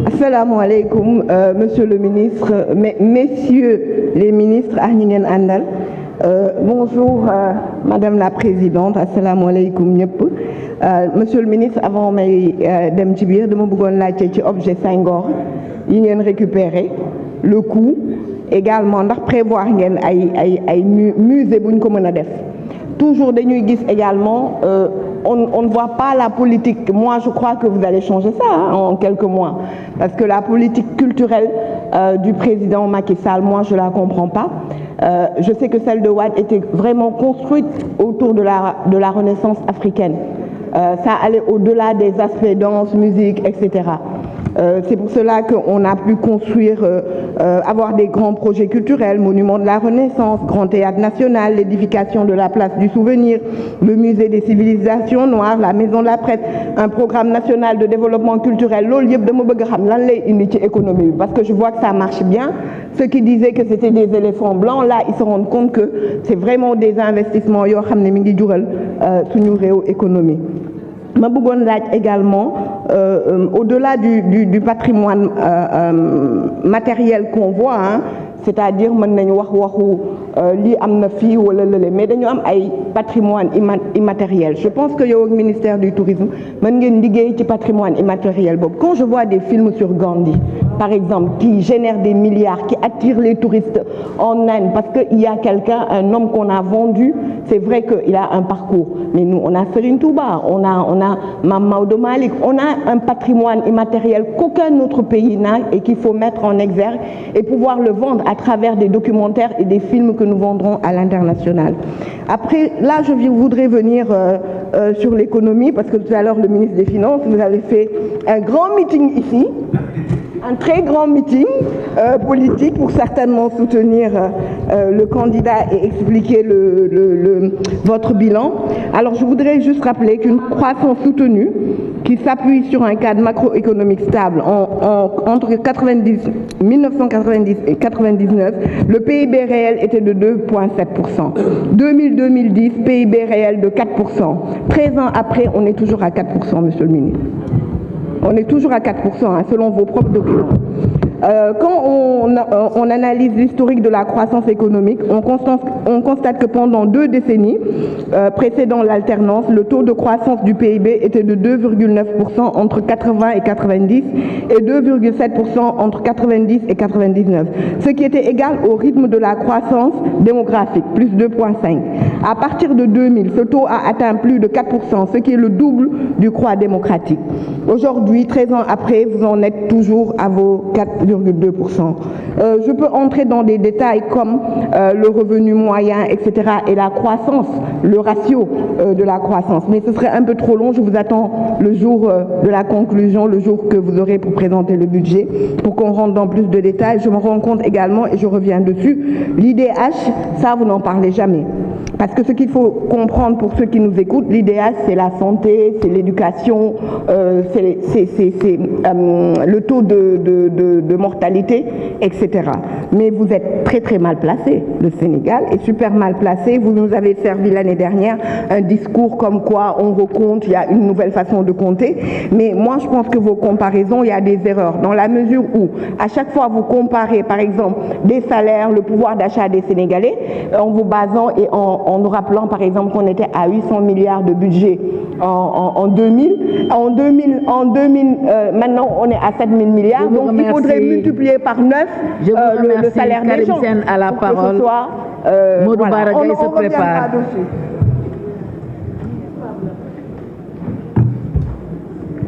Assalamu alaikum, monsieur le ministre, messieurs les ministres, Andal. Bonjour, madame la présidente, assalamu alaikum, monsieur le ministre, avant mes dem ci biir dama bëggoon laajte ci objet Senghor yi ngeen récupérer le coût également ndax prévoir ngeen ay musée buñ ko mën a def. Toujours dañuy gis également on ne voit pas la politique. Moi, je crois que vous allez changer ça en quelques mois. Parce que la politique culturelle du président Macky Sall, moi, je ne la comprends pas. Je sais que celle de Wade était vraiment construite autour de la Renaissance africaine. Ça allait au-delà des aspects danse, musique, etc. C'est pour cela qu'on a pu construire, avoir des grands projets culturels, monuments de la Renaissance, Grand Théâtre National, l'édification de la place du Souvenir, le musée des civilisations noires, la maison de la presse, un programme national de développement culturel. Parce que je vois que ça marche bien. Ceux qui disaient que c'était des éléphants blancs, là, ils se rendent compte que c'est vraiment des investissements économie. Ma bëggoon laaj également au-delà du patrimoine matériel qu'on voit, hein, c'est-à-dire mën nañu wax waxu lii am na fii wala lële mais dañu am ay patrimoine immatériel. Je pense que yow ak ministère du tourisme mën ngeen liggéey ci patrimoine immatériel boobu. Quand je vois des films sur Gandhi par exemple qui génèrent des milliards, qui attirent les touristes en Inde parce qu'il y a quelqu'un, un homme qu'on a vendu, c'est vrai qu'il a un parcours. Mais nous, on a Serigne Touba, on a Mame Maodo Malick, on a un patrimoine immatériel qu'aucun autre pays n'a et qu'il faut mettre en exergue et pouvoir le vendre à travers des documentaires et des films que nous vendrons à l'international. Après, là, je voudrais venir sur l'économie parce que tout à l'heure, le ministre des Finances, vous avez fait un grand meeting ici. Un très grand meeting politique pour certainement soutenir le candidat et expliquer votre bilan. Alors je voudrais juste rappeler qu'une croissance soutenue qui s'appuie sur un cadre macroéconomique stable entre 1990 et 1999, le PIB réel était de 2,7%. 2010, PIB réel de 4%. 13 ans après, on est toujours à 4%, monsieur le ministre. On est toujours à 4%, hein, selon vos propres documents. Quand on analyse l'historique de la croissance économique, on constate que pendant 2 décennies précédant l'alternance, le taux de croissance du PIB était de 2,9% entre 80 et 90 et 2,7% entre 90 et 99, ce qui était égal au rythme de la croissance démographique, plus 2,5. À partir de 2000, ce taux a atteint plus de 4%, ce qui est le double du croît démocratique. Aujourd'hui, 13 ans après, vous en êtes toujours à vos 4,2%. Je peux entrer dans des détails comme le revenu moyen, etc. et la croissance, le ratio de la croissance. Mais ce serait un peu trop long. Je vous attends le jour de la conclusion, le jour que vous aurez pour présenter le budget, pour qu'on rentre dans plus de détails. Je me rends compte également, et je reviens dessus, l'IDH, ça vous n'en parlez jamais. Parce que ce qu'il faut comprendre pour ceux qui nous écoutent, l'IDH, c'est la santé, c'est l'éducation, c'est le taux de mortalité, etc. Mais vous êtes très très mal placé. Le Sénégal est super mal placé. Vous nous avez servi l'année dernière un discours comme quoi on recompte, il y a une nouvelle façon de compter. Mais moi, je pense que vos comparaisons, il y a des erreurs. Dans la mesure où, à chaque fois, vous comparez, par exemple, des salaires, le pouvoir d'achat des Sénégalais, en vous basant et en nous rappelant, par exemple, qu'on était à 800 milliards de budget en 2000. En 2000, maintenant, on est à 7 000 milliards. Donc, il faudrait multiplier par 9 le salaire des gens. À la parole. Modou Baragay se prépare.